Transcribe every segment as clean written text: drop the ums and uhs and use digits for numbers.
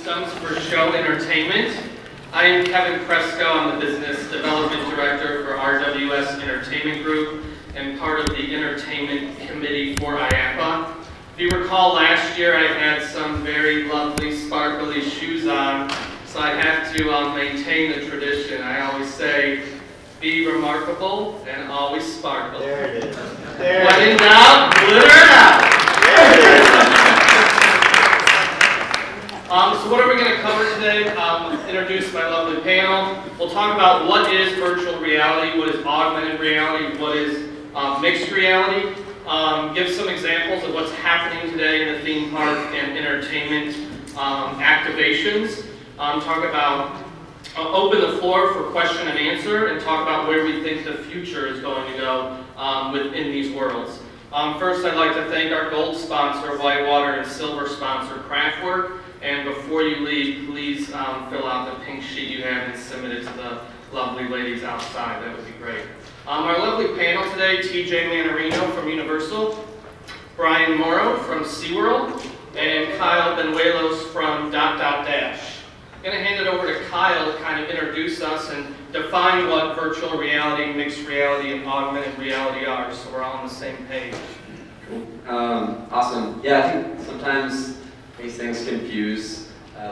systems for show entertainment. I am Kevin Kreczko. I'm the Business Development Director for RWS Entertainment Group and part of the Entertainment Committee for IAAPA. If you recall, last year I had some very lovely, sparkly shoes on, so I have to maintain the tradition. I always say, be remarkable and always sparkle. There it is. When in doubt, glitter it out. There it is. So what are we going to cover today? Introduce my lovely panel. We'll talk about what is virtual reality, what is augmented reality, what is mixed reality. Give some examples of what's happening today in the theme park and entertainment activations. Talk about, open the floor for question and answer, and talk about where we think the future is going to go within these worlds. First, I'd like to thank our gold sponsor, Whitewater, and silver sponsor, Craftwork. And before you leave, please fill out the pink sheet you have and submit it to the lovely ladies outside. That would be great. Our lovely panel today, TJ Mannarino from Universal, Brian Morrow from SeaWorld, and Kyle Banuelos from dotdotdash. I'm going to hand it over to Kyle to kind of introduce us and define what virtual reality, mixed reality, and augmented reality are, so we're all on the same page. Cool. Awesome. Yeah, I think sometimes these things confuse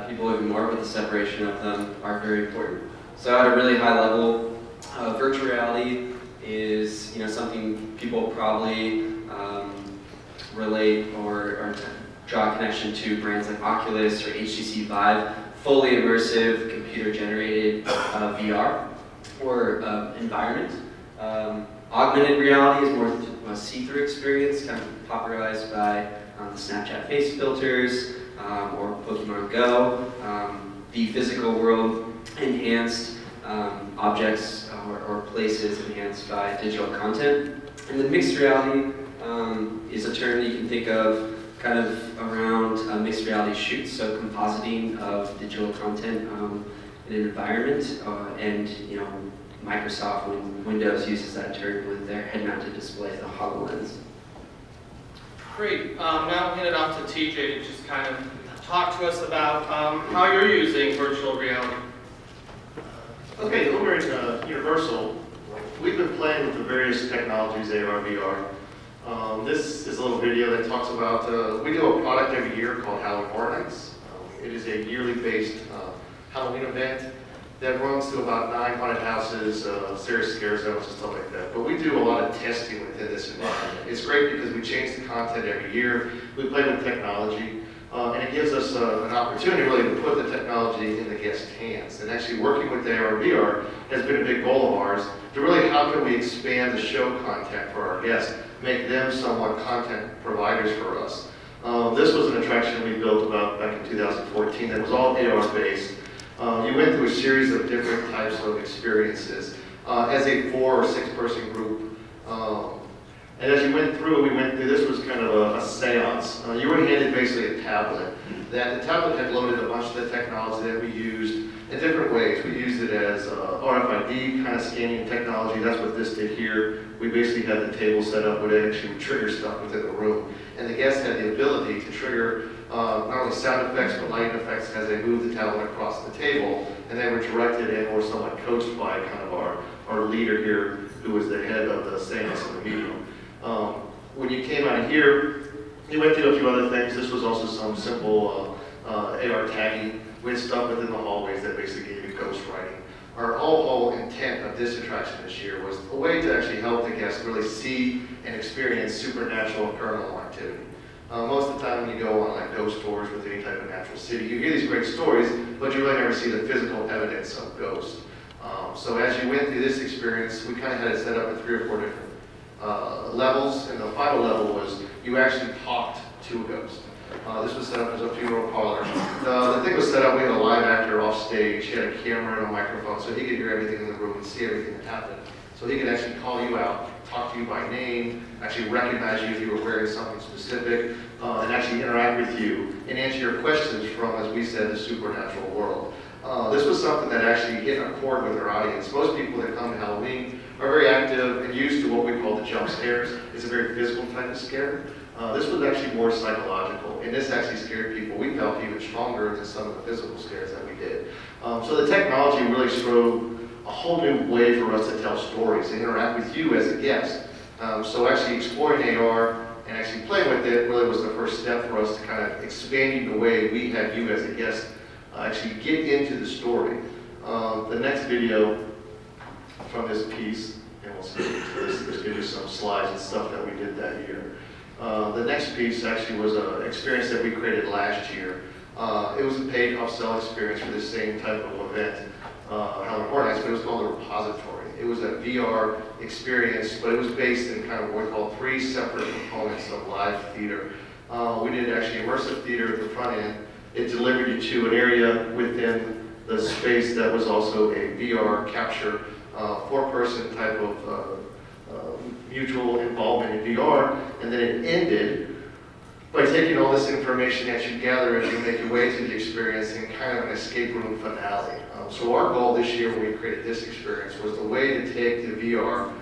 people even more, but the separation of them are very important. So at a really high level, virtual reality is something people probably relate or draw a connection to brands like Oculus or HTC Vive, fully immersive, computer-generated VR or environment. Augmented reality is more a see-through experience, kind of popularized by the Snapchat face filters or Pokemon Go. The physical world enhanced, objects or places enhanced by digital content. And then mixed reality is a term you can think of kind of around mixed reality shoots, so compositing of digital content in an environment, and Microsoft, when Windows uses that term with their head-mounted display, the HoloLens. Great. Now I'll hand it off to TJ to just kind of talk to us about how you're using virtual reality. Okay, over at Universal, we've been playing with the various technologies, AR, VR. This is a little video that talks about, we do a product every year called Halloween Horror Nights. It is a yearly based Halloween event that runs to about 9 haunted houses, serious scare zones and stuff like that. But we do a lot of testing within this environment. It's great because we change the content every year. We play with technology, and it gives us an opportunity really to put the technology in the guest's hands. And actually working with AR VR has been a big goal of ours to really how can we expand the show content for our guests, make them somewhat content providers for us. This was an attraction we built about back in 2014 that was all AR based. You went through a series of different types of experiences as a 4 or 6 person group. And as you went through, this was kind of a seance. You were handed basically a tablet. The tablet had loaded a bunch of the technology that we used in different ways. We used it as RFID kind of scanning technology. That's what this did here. We basically had the table set up where it actually would trigger stuff within the room. And the guests had the ability to trigger not only sound effects, but light effects as they moved the tablet across the table. And they were directed and or somewhat coached by kind of our leader here, who was the head of the seance in the medium. When you came out of here, you went through a few other things. This was also some simple AR tagging. We had stuff within the hallways that basically gave you ghost writing. Our whole intent of this attraction this year was a way to actually help the guests really see and experience supernatural and paranormal activity. Most of the time when you go on like ghost tours with any type of natural city, you hear these great stories, but you really never see the physical evidence of ghosts. So as you went through this experience, we kind of had it set up in 3 or 4 different levels, and the final level was you actually talked to a ghost. This was set up as a funeral parlor. The thing was set up, we had a live actor off stage, he had a camera and a microphone, so he could hear everything in the room and see everything that happened. So he could actually call you out, talk to you by name, actually recognize you if you were wearing something specific, and actually interact with you and answer your questions from, as we said, the supernatural world. This was something that actually hit a chord with our audience. Most people that come to Halloween are very active and used to what we call the jump scares. It's a very physical type of scare. This was actually more psychological, and this actually scared people. We felt even stronger than some of the physical scares that we did. So the technology really showed a whole new way for us to tell stories and interact with you as a guest. So actually exploring AR and actually playing with it really was the first step for us to kind of expanding the way we had you as a guest actually get into the story. The next video from this piece, and we'll see, this gives you some slides and stuff that we did that year. The next piece actually was an experience that we created last year. It was a paid upsell experience for the same type of event, how important it was called the repository. It was a VR experience, but it was based in kind of what we call 3 separate components of live theater. We did actually immersive theater at the front end. It delivered you to an area within the space that was also a VR capture, 4-person type of mutual involvement in VR, and then it ended by taking all this information that you gather as you make your way through the experience in kind of an escape room finale. So our goal this year when we created this experience was the way to take the VR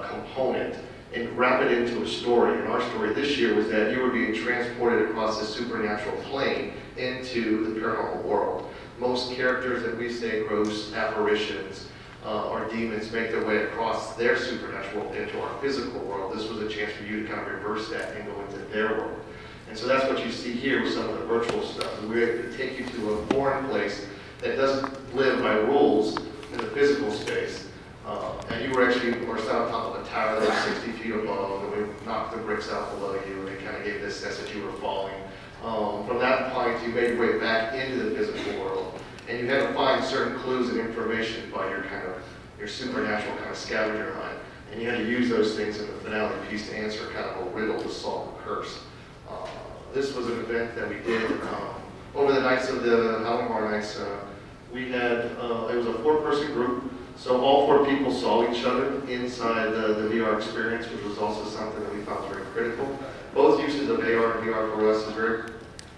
component and wrap it into a story. And our story this year was that you were being transported across the supernatural plane into the paranormal world. Most characters that we say ghosts, apparitions, or demons make their way across their supernatural world into our physical world. This was a chance for you to kind of reverse that and go into their world. And so that's what you see here with some of the virtual stuff. We were able to take you to a foreign place that doesn't live by rules in the physical space. And you were actually sat on top of a tower that was 60 feet above, and we knocked the bricks out below you, and it kind of gave this sense that you were falling. From that point, you made your way back into the physical world, and you had to find certain clues and information by your supernatural kind of scavenger hunt, and you had to use those things in the finale piece to answer kind of a riddle to solve a curse. This was an event that we did over the nights of the Halloween Horror Nights. We had, it was a 4-person group, so all 4 people saw each other inside the VR experience, which was also something that we found very critical. Both uses of AR and VR for us is very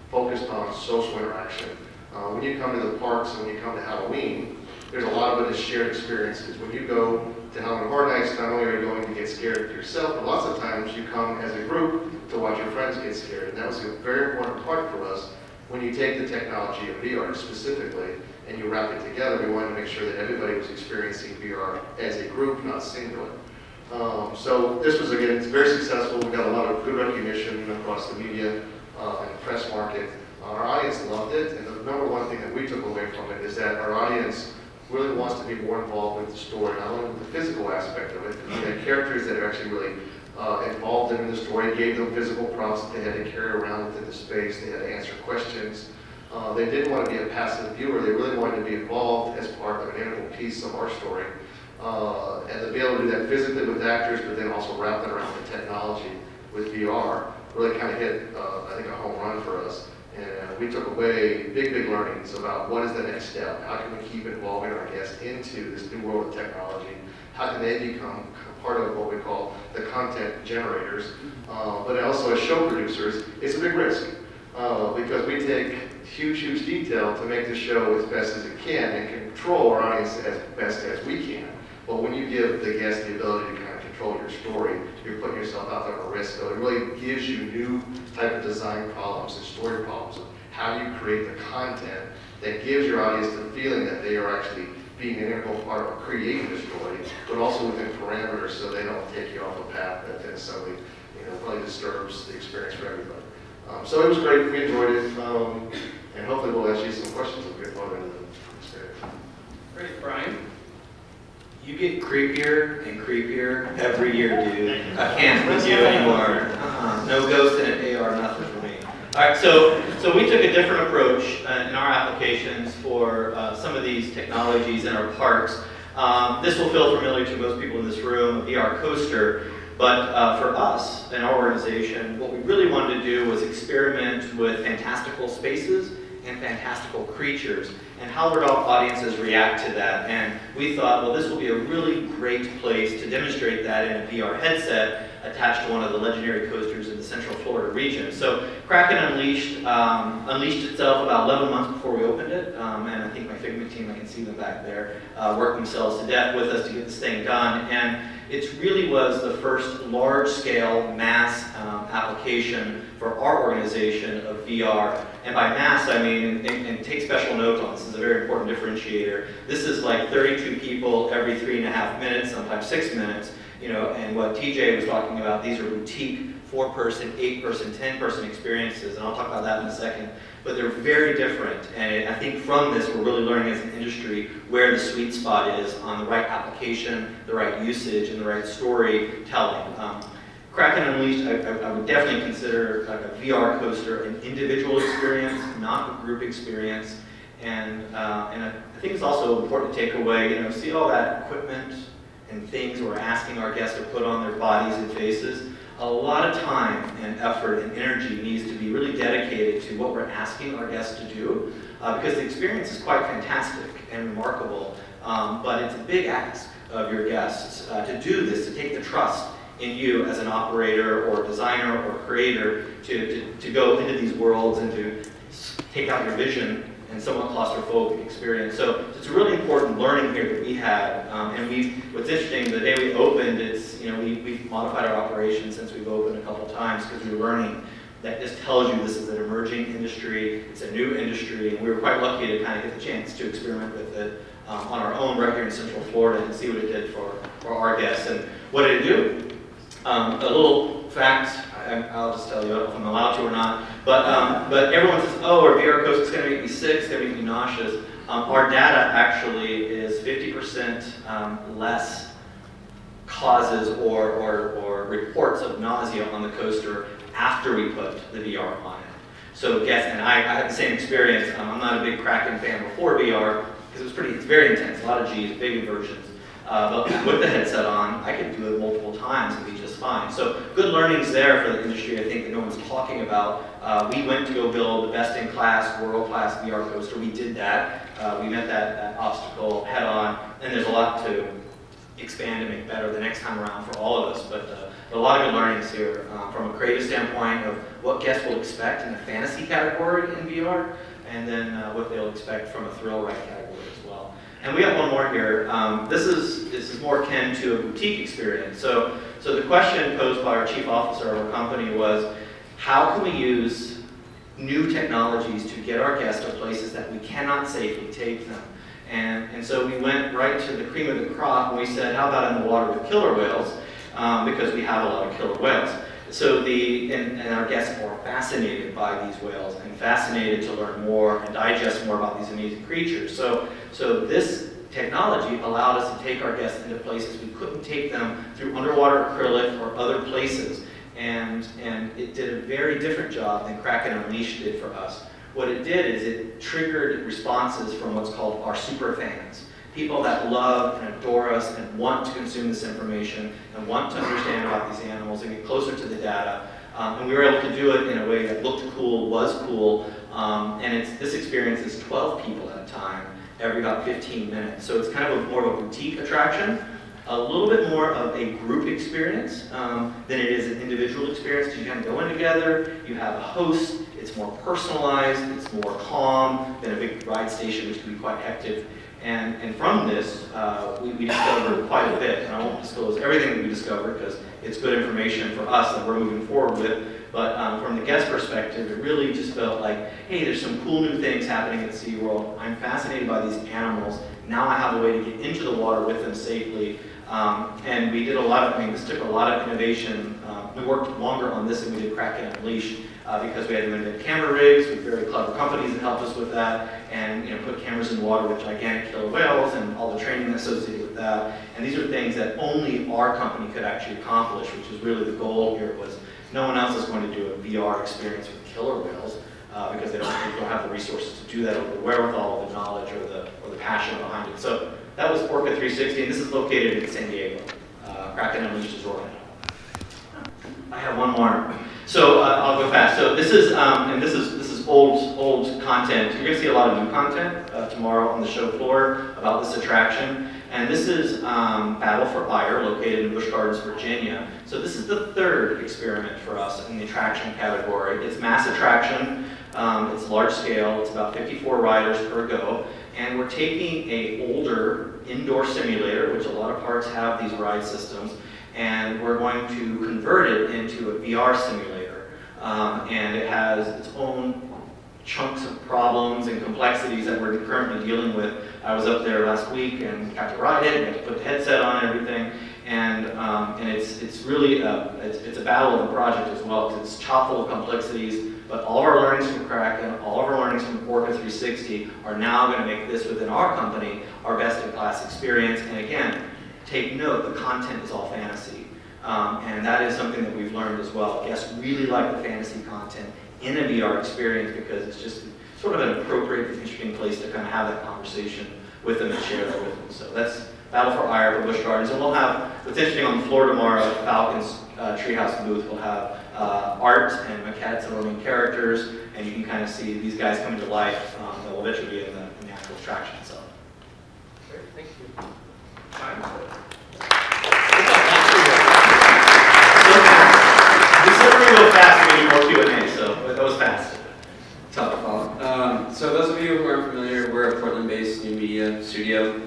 focused on social interaction. When you come to the parks and when you come to Halloween, there's a lot of it is shared experiences. When you go to Halloween Horror Nights, not only are you going to get scared yourself, but lots of times you come as a group to watch your friends get scared. And that was a very important part for us. When you take the technology of VR specifically and you wrap it together, we wanted to make sure that everybody was experiencing VR as a group, not singular. So this was, again, it's very successful. We got a lot of good recognition across the media and the press market. Our audience loved it, and the number one thing that we took away from it is that our audience really wants to be more involved with the story, not only with the physical aspect of it, but we had characters that are actually really involved in the story, gave them physical props that they had to carry around within the space, they had to answer questions. They didn't want to be a passive viewer, they really wanted to be involved as part of an integral piece of our story. And to be able to do that physically with actors, but then also wrap it around the technology with VR, really kind of hit, I think, a home run for us. And we took away big learnings about what is the next step, how can we keep involving our guests into this new world of technology, how can they become part of what we call the content generators, but also as show producers, it's a big risk because we take huge detail to make the show as best as it can and control our audience as best as we can. But when you give the guest the ability to kind of control your story, you're putting yourself out there at risk. So it really gives you new type of design problems and story problems of how you create the content that gives your audience the feeling that they are actually being an integral part of creating the story, but also within parameters so they don't take you off a path that then suddenly really disturbs the experience for everybody. So it was great, we enjoyed it, and hopefully we'll ask you some questions as we get further into the experience. Great, Brian. You get creepier and creepier every year, dude. I can't with you anymore. No ghost in it, AR, nothing for me. All right, so we took a different approach in our applications for some of these technologies in our parks. This will feel familiar to most people in this room, a VR coaster. But for us in our organization, what we really wanted to do was experiment with fantastical spaces and fantastical creatures, and how would our audiences react to that? And we thought, well, this will be a really great place to demonstrate that in a VR headset attached to one of the legendary coasters in the Central Florida region. So Kraken unleashed itself about 11 months before we opened it. and I think my Figment team, I can see them back there, worked themselves to death with us to get this thing done. And it really was the first large-scale mass application for our organization of VR. And by mass, I mean, and take special note on this is a very important differentiator. This is like 32 people every 3.5 minutes, sometimes 6 minutes. You know, and what TJ was talking about, these are boutique 4-person, 8-person, 10-person experiences, and I'll talk about that in a second. But they're very different, and I think from this, we're really learning as an industry where the sweet spot is on the right application, the right usage, and the right storytelling. Kraken Unleashed, I would definitely consider like a VR coaster an individual experience, not a group experience. And I think it's also important to take away, you know, see all that equipment and things we're asking our guests to put on their bodies and faces. A lot of time and effort and energy needs to be really dedicated to what we're asking our guests to do, because the experience is quite fantastic and remarkable, but it's a big ask of your guests to do this, to take the trust in you as an operator or designer or creator to go into these worlds and to take out your vision and somewhat claustrophobic experience. So it's a really important learning here that we had. And what's interesting, the day we opened, it's, you know, we've modified our operations since we've opened a couple times because we were learning that just tells you this is an emerging industry, it's a new industry, and we were quite lucky to kind of get the chance to experiment with it on our own right here in Central Florida and see what it did for our guests. And what did it do? A little fact, I'll just tell you if I'm allowed to or not, but everyone says, oh, our VR coaster is going to make me sick, it's going to make me nauseous. Our data actually is 50% less causes or reports of nausea on the coaster after we put the VR on it. So guess, and I had the same experience. I'm not a big Kraken fan before VR because it's very intense, a lot of G's, big inversions. But with the headset on, I could do it multiple times and be just fine. So good learnings there for the industry, I think, that no one's talking about. We went to go build the best-in-class, world-class VR coaster. We did that. We met that obstacle head-on, and there's a lot to expand and make better the next time around for all of us. But a lot of good learnings here from a creative standpoint of what guests will expect in the fantasy category in VR, and then what they'll expect from a thrill ride category as well. And we have one more here. This is more akin to a boutique experience. So the question posed by our chief officer of our company was, how can we use new technologies to get our guests to places that we cannot safely take them? And so we went right to the cream of the crop and we said, how about in the water with killer whales? Because we have a lot of killer whales. So and our guests are fascinated by these whales and fascinated to learn more and digest more about these amazing creatures. So this technology allowed us to take our guests into places we couldn't take them through underwater acrylic or other places. And it did a very different job than Kraken Unleashed did for us. What it did is it triggered responses from what's called our super fans. People that love and adore us and want to consume this information and want to understand about these animals and get closer to the data. And we were able to do it in a way that looked cool, was cool, and this experience is 12 people at a time, every about 15 minutes. So it's kind of more of a boutique attraction, a little bit more of a group experience than it is an individual experience, because you kind of go in together, you have a host, it's more personalized, it's more calm than a big ride station, which can be quite hectic. And from this, we discovered quite a bit, and I won't disclose everything that we discovered because it's good information for us that we're moving forward with, but from the guest perspective, it really just felt like, hey, there's some cool new things happening at SeaWorld. I'm fascinated by these animals. Now I have a way to get into the water with them safely. And we did a lot of, this took a lot of innovation. We worked longer on this than we did Kraken Unleashed because we had to invent camera rigs with very clever companies that helped us with that, and put cameras in the water with gigantic killer whales and all the training associated with that. And these are things that only our company could actually accomplish, which is really the goal here. Was no one else is going to do a VR experience with killer whales because they don't have the resources to do that, or the wherewithal, or the knowledge, or the passion behind it. So that was Orca 360, and this is located in San Diego. Kraken Unleashed is Orlando. I have one more. So I'll go fast. So this is and this is old content. You're going to see a lot of new content tomorrow on the show floor about this attraction. And this is Battle for Ire, located in Busch Gardens, Virginia. So this is the third experiment for us in the attraction category. It's mass attraction. It's large scale, it's about 54 riders per go, and we're taking a older indoor simulator, which a lot of parks have these ride systems, and we're going to convert it into a VR simulator. And it has its own chunks of problems and complexities that we're currently dealing with. I was up there last week and got to ride it, and got to put the headset on and everything, and it's really it's a battle of a project as well, because it's chock full of complexities. But all of our learnings from Kraken, all of our learnings from Orca 360 are now going to make this within our company our best-in-class experience. And again, take note, the content is all fantasy. And that is something that we've learned as well. Guests really like the fantasy content in a VR experience because it's just sort of an appropriate, interesting place to kind of have that conversation with them and share that with them. So that's Battle for IAAPA Busch Gardens. And we'll have, what's interesting on the floor tomorrow at Falcon's Treehouse booth, we'll have art and maquettes of our main characters, and you can kind of see these guys coming to life. That will eventually be in the actual attraction itself. Great, thank you. Time. This is real fast, we need more Q&A, so that was fast. Tough to follow. So those of you who aren't familiar, we're a Portland-based new media studio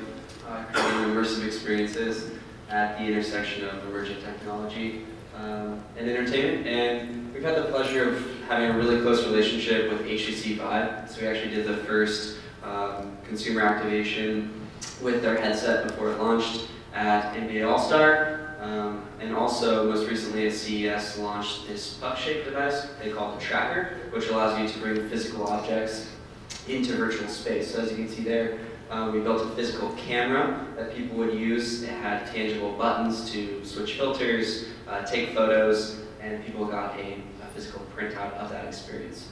creating immersive experiences at the intersection of emerging technology and entertainment. And we've had the pleasure of having a really close relationship with HTC Vive. So we actually did the first consumer activation with their headset before it launched at NBA All-Star. And also, most recently at CES, launched this puck-shaped device they call the Tracker, which allows you to bring physical objects into virtual space. So as you can see there, we built a physical camera that people would use. It had tangible buttons to switch filters, take photos, and people got a physical printout of that experience.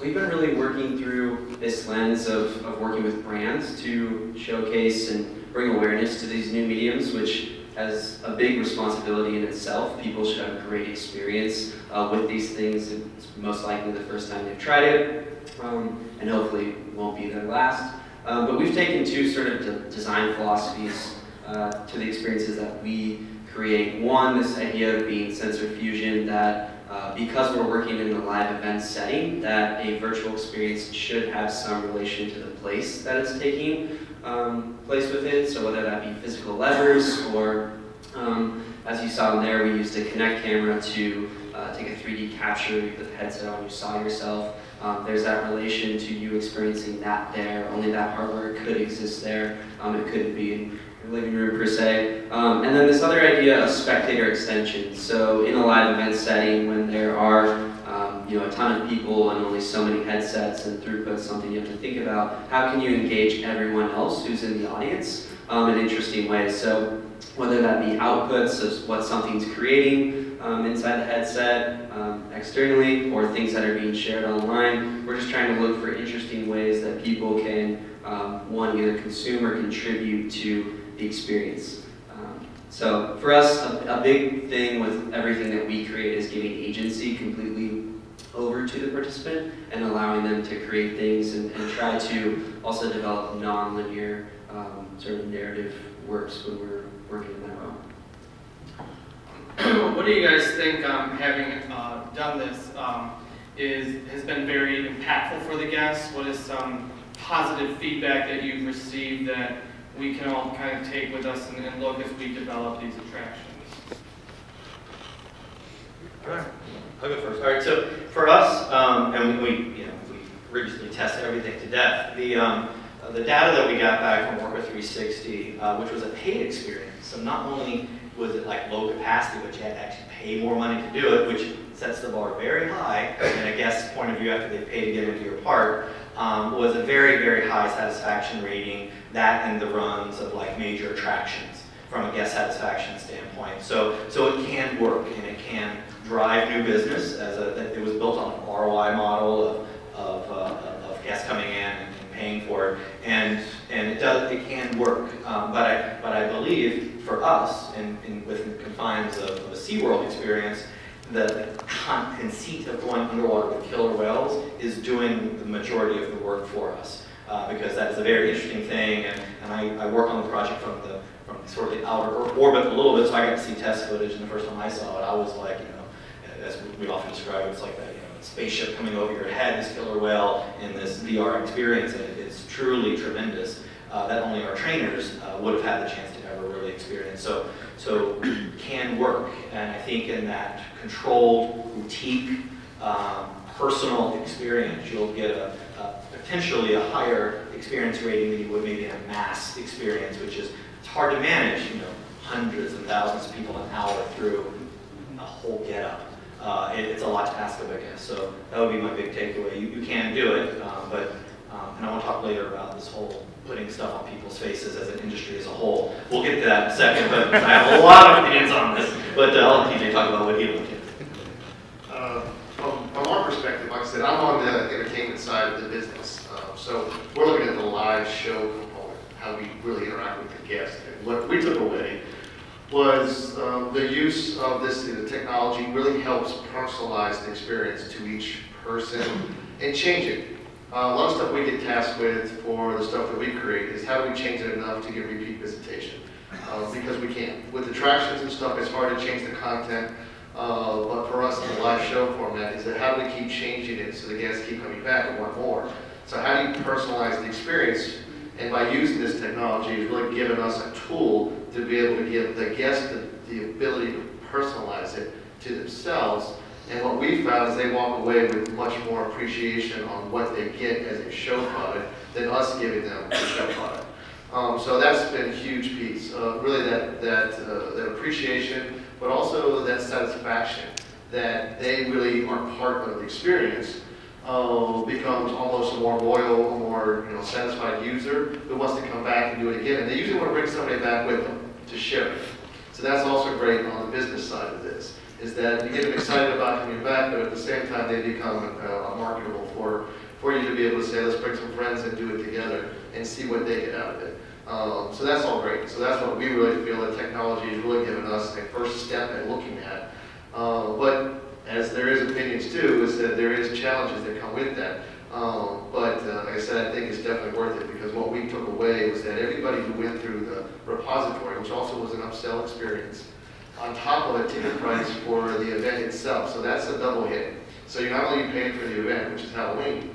We've been really working through this lens of working with brands to showcase and bring awareness to these new mediums, which has a big responsibility in itself. People should have a great experience with these things. It's most likely the first time they've tried it, and hopefully won't be their last. But we've taken two sort of design philosophies to the experiences that we create. One, this idea of being sensor fusion, that because we're working in a live event setting, that a virtual experience should have some relation to the place that it's taking place within. So whether that be physical levers or, as you saw in there, we used a Kinect camera to take a 3D capture. You put the headset on, you saw yourself. There's that relation to you experiencing that there. Only that hardware could exist there. It couldn't be in your living room per se. And then this other idea of spectator extensions. So in a live event setting, when there are a ton of people and only so many headsets and throughput, something you have to think about. How can you engage everyone else who's in the audience in interesting ways? So whether that be outputs of what something's creating inside the headset, externally, or things that are being shared online, we're just trying to look for interesting ways that people can, one, either consume or contribute to the experience. So for us, a big thing with everything that we create is giving agency completely over to the participant and allowing them to create things and try to also develop non-linear sort of narrative works when we're working in that realm. What do you guys think, having done this, has been very impactful for the guests? What is some positive feedback that you've received that we can all kind of take with us and look as we develop these attractions? All right, I'll go first. All right, so for us, and we rigorously test everything to death. The data that we got back from Orca 360, which was a paid experience, so not only was it like low capacity, but you had to actually pay more money to do it, which sets the bar very high in a guest's point of view after they pay to get into your park, was a very, very high satisfaction rating, that and the runs of like major attractions from a guest satisfaction standpoint. So it can work and it can drive new business. It was built on an ROI model of guests coming in and paying for it, and it can work. But I believe for us, within the confines of a SeaWorld experience, the conceit of going underwater with killer whales is doing the majority of the work for us, because that is a very interesting thing, and I work on the project from sort of the outer orbit a little bit, so I got to see test footage, and the first time I saw it, I was like, as we often describe it, it's like that, spaceship coming over your head, this killer whale, in this VR experience, and it's truly tremendous. That only our trainers would have had the chance to ever really experience. So can work, and I think in that controlled, boutique, personal experience, you'll get potentially a higher experience rating than you would maybe in a mass experience, which is, it's hard to manage, hundreds and thousands of people an hour through a whole get-up. It's a lot to ask of, I guess. So that would be my big takeaway. You can do it, and I want to talk later about this whole putting stuff on people's faces as an industry as a whole. We'll get to that in a second, but I have a lot of opinions on this. But I'll let TJ talk about what he looked at. From our perspective, like I said, I'm on the entertainment side of the business. So we're looking at the live show component, how we really interact with the guest. And what we took away was the use of this technology really helps personalize the experience to each person and change it. A lot of stuff we get tasked with for the stuff that we create is how do we change it enough to get repeat visitation? Because we can't. With attractions and stuff, it's hard to change the content. But for us in the live show format is that how do we keep changing it so the guests keep coming back and want more? So how do you personalize the experience? And by using this technology, it's really given us a tool to be able to give the guest the ability to personalize it to themselves. And what we found is they walk away with much more appreciation on what they get as a show product than us giving them a show product. So that's been a huge piece. Really that appreciation, but also that satisfaction that they really are part of the experience becomes almost a more loyal, a more satisfied user who wants to come back and do it again. And they usually want to bring somebody back with them to share it. So that's also great on the business side of this, is that you get them excited about coming back, but at the same time they become marketable for you to be able to say, let's bring some friends and do it together and see what they get out of it. So that's all great. So that's what we really feel that technology has really given us a first step at looking at. But as there is opinions too, is that there is challenges that come with that. But like I said, I think it's definitely worth it because what we took away was that everybody who went through the repository, which also was an upsell experience, on top of a ticket price for the event itself. So that's a double hit. So you're not only paying for the event, which is Halloween,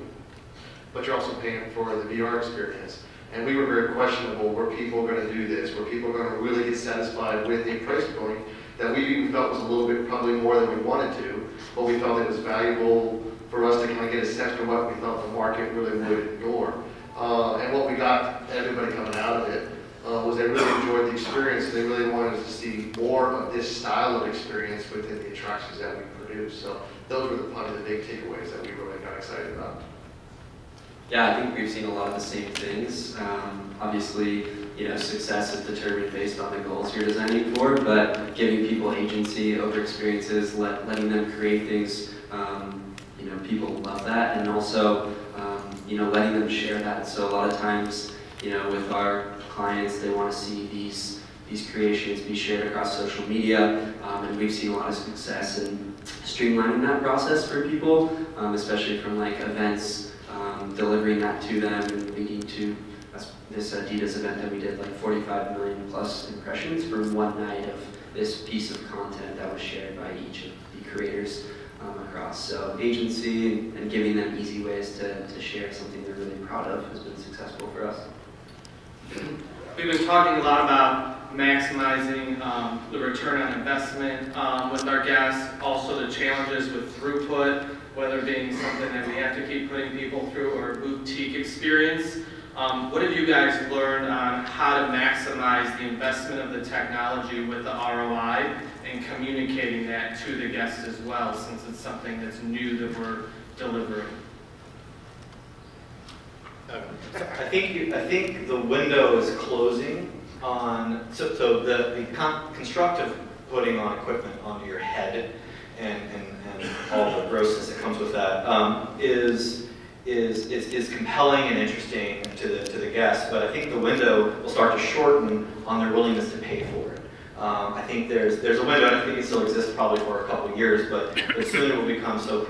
but you're also paying for the VR experience. And we were very questionable, were people going to do this? Were people going to really get satisfied with a price point that we even felt was a little bit probably more than we wanted to, but we felt it was valuable for us to kind of get a sense for what we thought the market really would ignore. And what we got, everybody coming out of it, was they really enjoyed the experience and they really wanted to see more of this style of experience within the attractions that we produce. So those were probably the big takeaways that we really got excited about. Yeah, I think we've seen a lot of the same things. Obviously, success is determined based on the goals you're designing for, but giving people agency over experiences, letting them create things, people love that, and also, letting them share that. So a lot of times, with our clients, they want to see these creations be shared across social media, and we've seen a lot of success in streamlining that process for people, especially from like events. Delivering that to them and leading to this Adidas event that we did like 45 million plus impressions for one night of this piece of content that was shared by each of the creators across. So agency and giving them easy ways to share something they're really proud of has been successful for us. We've been talking a lot about maximizing the return on investment with our guests, also the challenges with throughput, whether it being something that we have to keep putting people through or a boutique experience. What have you guys learned on how to maximize the investment of the technology with the ROI and communicating that to the guests as well, since it's something that's new that we're delivering? I think the window is closing on, so the constructive putting on equipment onto your head and all the grossness that comes with that is compelling and interesting to the guests, but I think the window will start to shorten on their willingness to pay for it. I think there's a window, and I think it still exists probably for a couple of years, but soon it will become so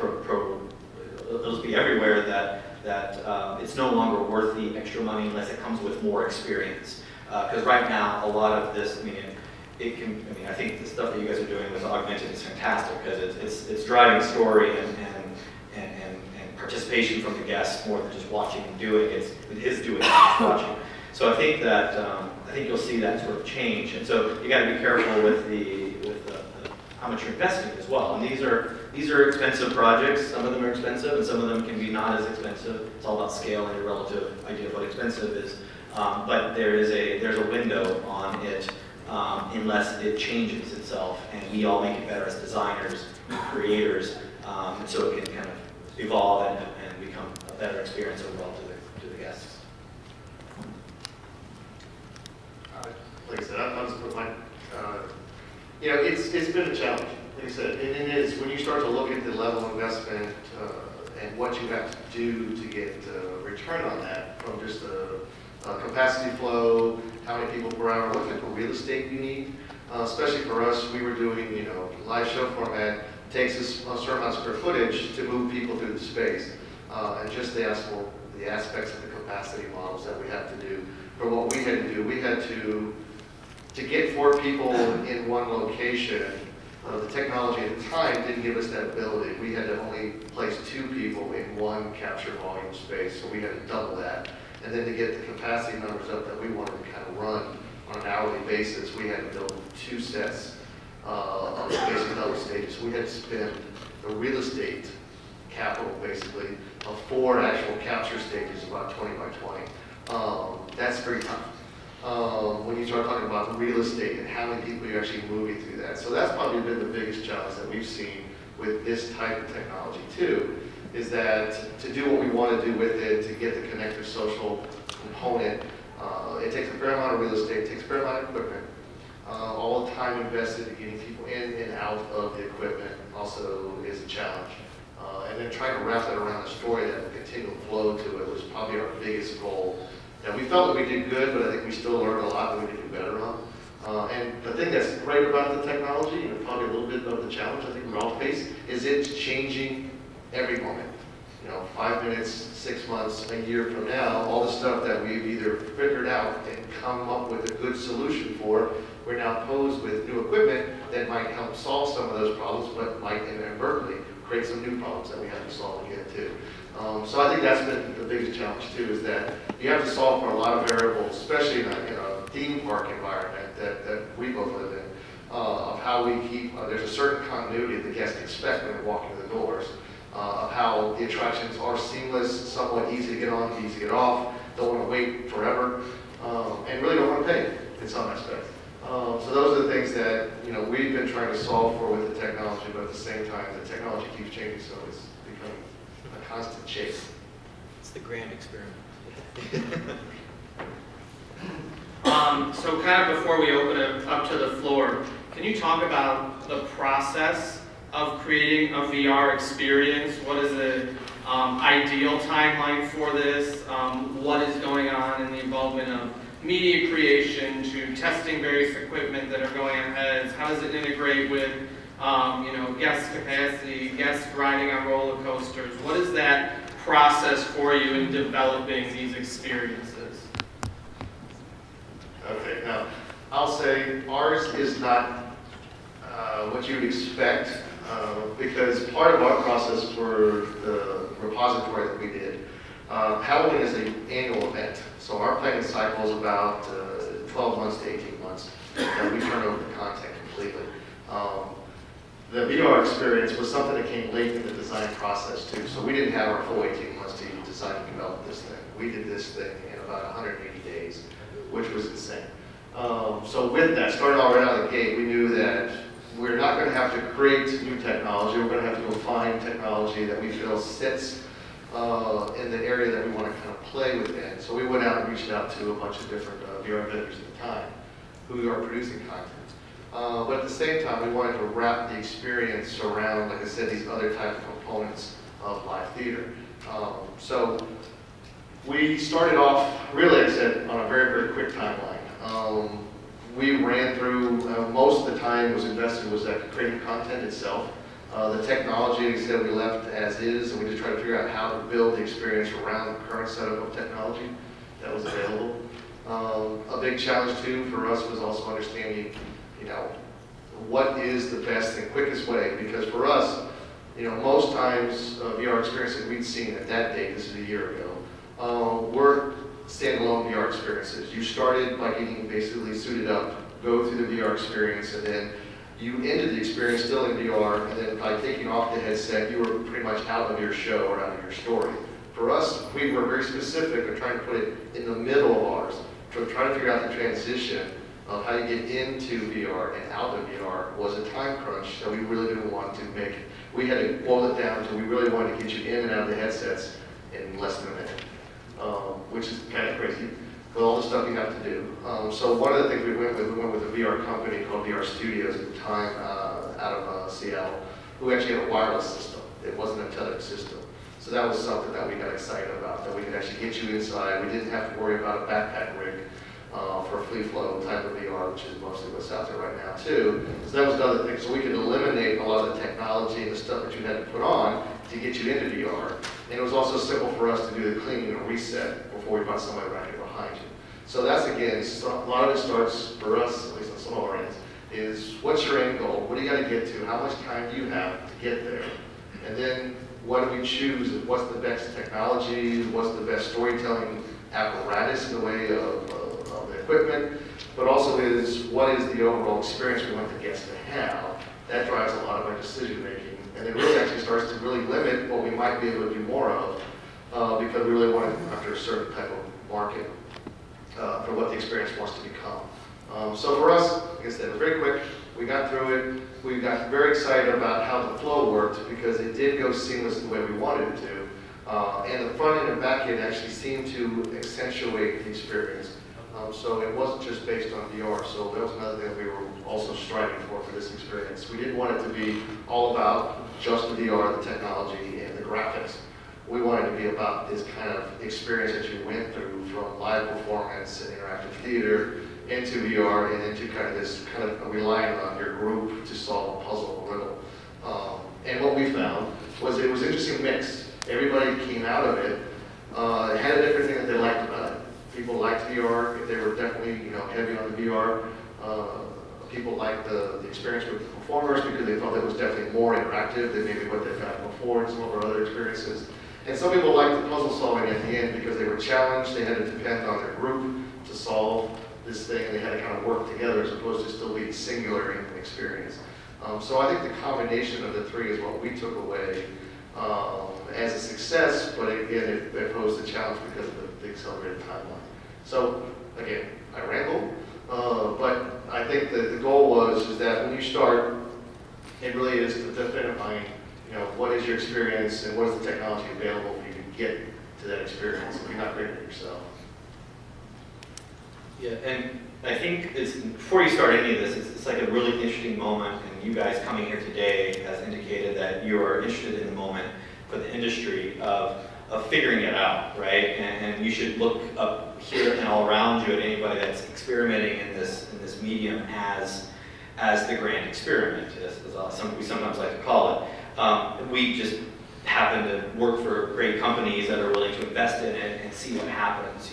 it'll be everywhere that it's no longer worth the extra money unless it comes with more experience. Because right now, a lot of this, I think the stuff that you guys are doing with Augmented is fantastic because it's driving story participation from the guests more than just watching and doing. It is doing, not just watching. So I think that I think you'll see that sort of change. And so you got to be careful with how much you're investing as well. And these are expensive projects. Some of them are expensive, and some of them can be not as expensive. It's all about scale and your relative idea of what expensive is. But there's a window on it unless it changes itself, and we all make it better as designers and creators, and so it can kind of evolve and become a better experience overall to the guests. Like I said, I'll just put my, you know, it's been a challenge. Like I said, and it is, when you start to look at the level of investment and what you have to do to get return on that, from just capacity flow, how many people per hour, what type of real estate you need. Especially for us, we were doing, you know, live show format, takes us a certain amount of square footage to move people through the space. And just the aspects of the capacity models that we have to do. For what we had to do, we had to get 4 people in one location. The technology at the time didn't give us that ability. We had to only place 2 people in one capture volume space, so we had to double that. And then to get the capacity numbers up that we wanted to kind of run on an hourly basis, we had to build 2 sets of basic double stages. So we had to spend the real estate capital, basically, of 4 actual capture stages, about 20 by 20. That's very tough. When you start talking about the real estate and how many people you're actually moving through that. So that's probably been the biggest challenge that we've seen with this type of technology too, is that to do what we want to do with it, to get the connected social component, it takes a fair amount of real estate, it takes a fair amount of equipment. All the time invested in getting people in and out of the equipment also is a challenge. And then trying to wrap that around a story that will continue to flow to it was probably our biggest goal. And we felt that we did good, but I think we still learned a lot that we could do better on. And the thing that's great about the technology, and probably a little bit of the challenge I think we all face, is it's changing every moment. You know, 5 minutes, 6 months, a year from now, all the stuff that we've either figured out and come up with a good solution for, we're now posed with new equipment that might help solve some of those problems, but might inadvertently create some new problems that we have to solve again too. So I think that's been the biggest challenge too, is that you have to solve for a lot of variables, especially in a theme park environment that we both live in, of how we keep, there's a certain continuity that the guests expect when they walk into the doors, of how the attractions are seamless, somewhat easy to get on, easy to get off, don't want to wait forever, and really don't want to pay in some aspects. So those are the things that, you know, we've been trying to solve for with the technology, but at the same time, the technology keeps changing, so it's becoming a constant chase. It's the grand experiment. So kind of before we open it up to the floor, can you talk about the process of creating a VR experience? What is the ideal timeline for this? What is going on in the involvement of media creation to testing various equipment that are going ahead? How does it integrate with you know, guest capacity, guests riding on roller coasters? What is that process for you in developing these experiences? Okay, now I'll say ours is not what you would expect, because part of our process for the repository that we did, Halloween is an annual event, so our planning cycle is about 12 months to 18 months that we turn over the content completely. The VR experience was something that came late in the design process too, so we didn't have our full 18 months to even design and develop this thing. We did this thing in about 180 days, which was insane. So with that, starting all right out of the gate, we knew that we're not going to have to create new technology. We're going to have to go find technology that we feel sits in the area that we want to kind of play within. So we went out and reached out to a bunch of different VR vendors at the time who are producing content. But at the same time, we wanted to wrap the experience around, like I said, these other type of components of live theater. So we started off, really, like I said, on a very, very quick timeline. We ran through, most of the time was invested was that creating content itself. The technology, like I said, we left as is, and we just tried to figure out how to build the experience around the current setup of technology that was available. A big challenge too for us was also understanding, you know, what is the best and quickest way, because for us, You know, most times VR experience that we'd seen at that date, this is a year ago, were standalone VR experiences. You started by getting basically suited up, go through the VR experience, and then you ended the experience still in VR, and then by taking off the headset, you were pretty much out of your show or out of your story. For us, we were very specific in trying to put it in the middle of ours, trying to figure out the transition of how you get into VR and out of VR was a time crunch that we really didn't want to make. We had to boil it down to we really wanted to get you in and out of the headsets in less than a minute, which is kind of crazy with all the stuff you have to do. So one of the things we went with a VR company called VR Studios at the time out of Seattle, who actually had a wireless system. It wasn't a tethered system. So that was something that we got excited about, that we could actually get you inside. We didn't have to worry about a backpack rig for a free flow type of VR, which is mostly what's out there right now too. So that was another thing. So we could eliminate a lot of the technology and the stuff that you had to put on to get you into VR. And it was also simple for us to do the cleaning and reset before we brought somebody right here behind you. So that's, again, a lot of it starts for us, at least on some of our ends, is what's your end goal? What do you got to get to? How much time do you have to get there? And then what do we choose? What's the best technology? What's the best storytelling apparatus in the way of the equipment? But also is what is the overall experience we want the guests to have? That drives a lot of our decision making. And it really actually starts to really limit what we might be able to do more of because we really want to go after a certain type of market for what the experience wants to become. So for us, like I said, it was very quick. We got through it. We got very excited about how the flow worked because it did go seamless the way we wanted it to. And the front end and back end actually seemed to accentuate the experience. So it wasn't just based on VR. So that was another thing that we were also striving for this experience. We didn't want it to be all about just the VR, the technology, and the graphics. We wanted to be about this kind of experience that you went through from live performance and interactive theater into VR and into kind of this kind of relying on your group to solve a puzzle or riddle. And what we found was it was an interesting mix. Everybody came out of it, had a different thing that they liked about it. People liked VR, they were definitely heavy on the VR. People liked the experience with the performers because they felt it was definitely more interactive than maybe what they've had before in some of our other experiences. And some people liked the puzzle solving at the end because they were challenged, they had to depend on their group to solve this thing, and they had to kind of work together as opposed to still being singular in the experience. So I think the combination of the three is what we took away as a success, but again, it posed a challenge because of the accelerated timeline. So again, I ramble, but I think that the goal is that when you start, it really is to identifying, what is your experience and what is the technology available for you to get to that experience if you're not creating it yourself. Yeah, and I think before you start any of this, it's like a really interesting moment, and you guys coming here today has indicated that you are interested in the moment for the industry of figuring it out, right? And you should look up here and all around you at anybody that's experimenting in this medium as the grand experiment, as we sometimes like to call it. We just happen to work for great companies that are willing to invest in it and see what happens.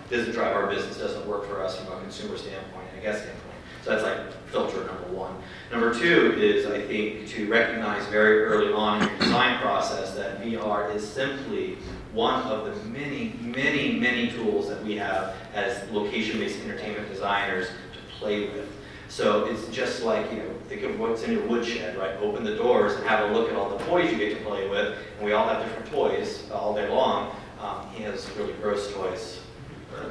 Doesn't drive our business, doesn't work for us from a consumer standpoint and a guest standpoint. So that's like filter number one. Number two is, I think, to recognize very early on in your design process that VR is simply one of the many, many, many tools that we have as location-based entertainment designers to play with. So it's just like, think of what's in your woodshed, right? Open the doors and have a look at all the toys you get to play with. And we all have different toys all day long. He has really gross toys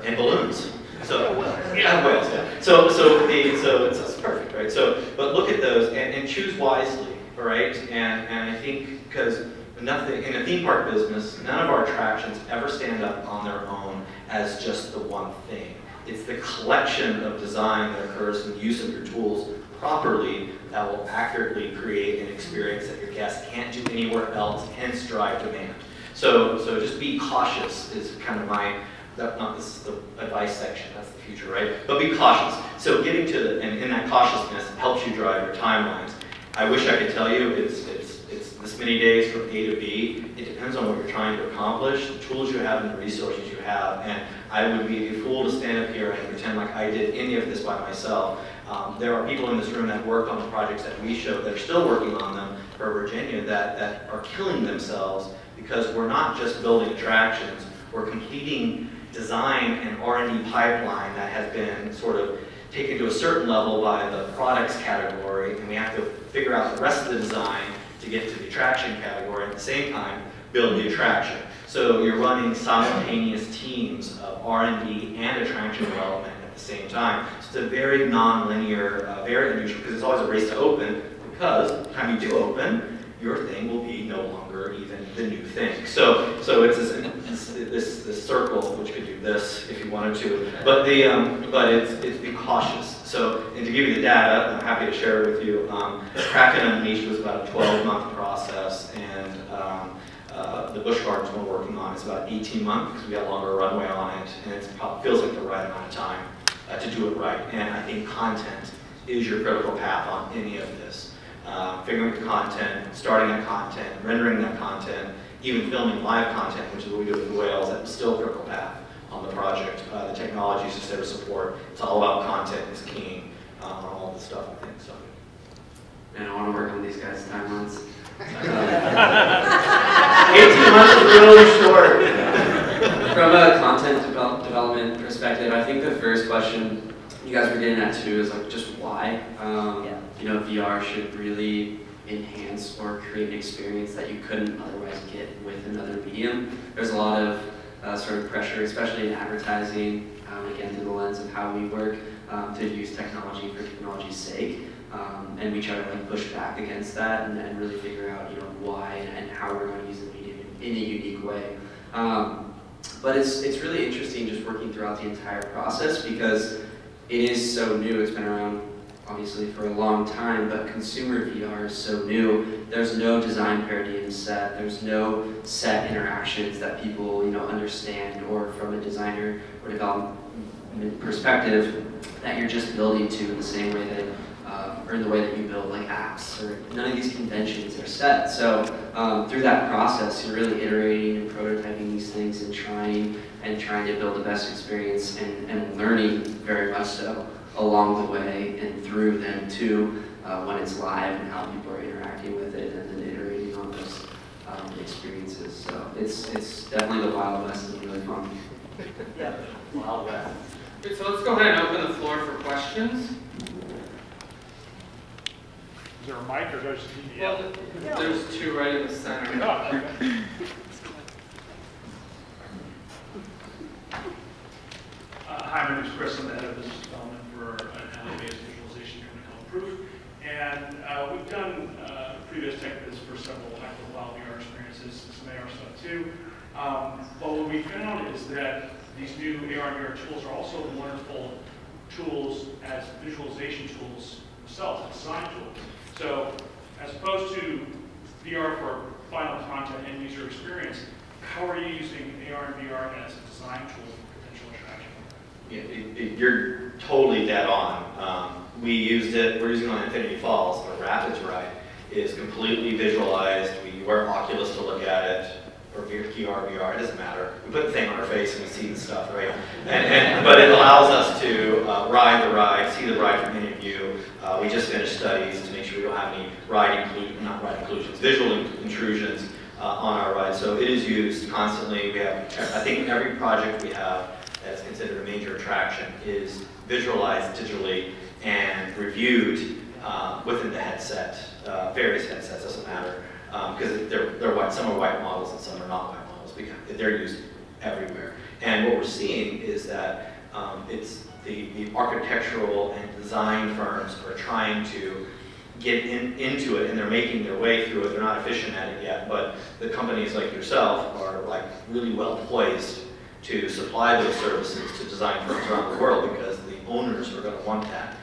and balloons. So, yeah, whales, yeah. So it's perfect, right? So, but look at those and choose wisely, all right? And I think because nothing in the theme park business, none of our attractions ever stand up on their own as just the one thing. It's the collection of design that occurs in the use of your tools properly that will accurately create an experience that your guests can't do anywhere else, hence drive demand. So just be cautious is kind of this is the advice section, that's the future, right? But be cautious. So getting to and in that cautiousness helps you drive your timelines. I wish I could tell you it's it's this many days from A to B. It depends on what you're trying to accomplish, the tools you have and the resources you have. And I would be a fool to stand up here and pretend like I did any of this by myself. There are people in this room that worked on the projects that we showed that are still working on them for Virginia that are killing themselves because we're not just building attractions, we're completing design and R&D pipeline that has been sort of taken to a certain level by the products category, and we have to figure out the rest of the design to get to the attraction category, and at the same time build the attraction. So you're running simultaneous teams of R&D and attraction development at the same time. So it's a very non-linear, very unusual, because it's always a race to open, because by the time you do open, your thing will be no longer even the new thing. So it's this circle, which could do this if you wanted to, but it's be cautious. So, and to give you the data, I'm happy to share it with you. Kraken Unleashed was about a 12-month process, and the Busch Gardens we're working on is about 18 months because we got longer runway on it, and it feels like the right amount of time to do it right. And I think content is your critical path on any of this. Figuring the content, starting that content, rendering that content, even filming live content, which is what we do with the whales, that's still a critical path on the project. The technology is just there to support. It's all about content, it's king on all this stuff, I think. So. Man, I want to work on these guys' timelines. 18 months is really short. From a content development perspective, I think the first question you guys were getting at too is like just why. You know, VR should really enhance or create an experience that you couldn't otherwise get with another medium. There's a lot of sort of pressure, especially in advertising, again through the lens of how we work, to use technology for technology's sake. And we try to like push back against that and really figure out, you know, why and how we're going to use the medium in a unique way. But it's really interesting just working throughout the entire process because it is so new. It's been around obviously for a long time, but consumer VR is so new. There's no design paradigm set. There's no set interactions that people, you know, understand, or from a designer or development perspective that you're just building to in the same way that or in the way that you build like apps, or none of these conventions are set. So through that process, you're really iterating and prototyping these things and trying to build the best experience and learning very much so along the way and through them too when it's live and how people are interacting with it and then iterating on those experiences. So it's definitely the Wild West and really fun. Yeah, Wild West. Okay, so let's go ahead and open the floor for questions. Is there a mic or does it Well, there's two right in the center. Oh, okay. Hi, my name is Chris. I'm the head of business development for an LA-based visualization company called Proof. And we've done previous tech bids for several high-profile VR experiences, some AR stuff too. But what we found is that these new AR and VR tools are also wonderful tools as visualization tools themselves, as design tools. So as opposed to VR for final content and user experience, how are you using AR and VR as a design tool for potential attraction? Yeah, you're totally dead on. We're using it on Infinity Falls. The Rapids ride is completely visualized. We wear Oculus to look at it, or VR, it doesn't matter. We put the thing on our face and we see the stuff, right? But it allows us to ride the ride, see the ride from any view. We just finished studies to make sure we don't have any visual intrusions on our ride. So it is used constantly. We have, I think every project we have that's considered a major attraction is visualized digitally and reviewed within the headset, various headsets, doesn't matter. Because they're white, some are white models and some are not white models, because they're used everywhere. And what we're seeing is that it's the architectural and design firms are trying to get into it, and they're making their way through it. They're not efficient at it yet, but the companies like yourself are like really well poised to supply those services to design firms around the world, because the owners are going to want that.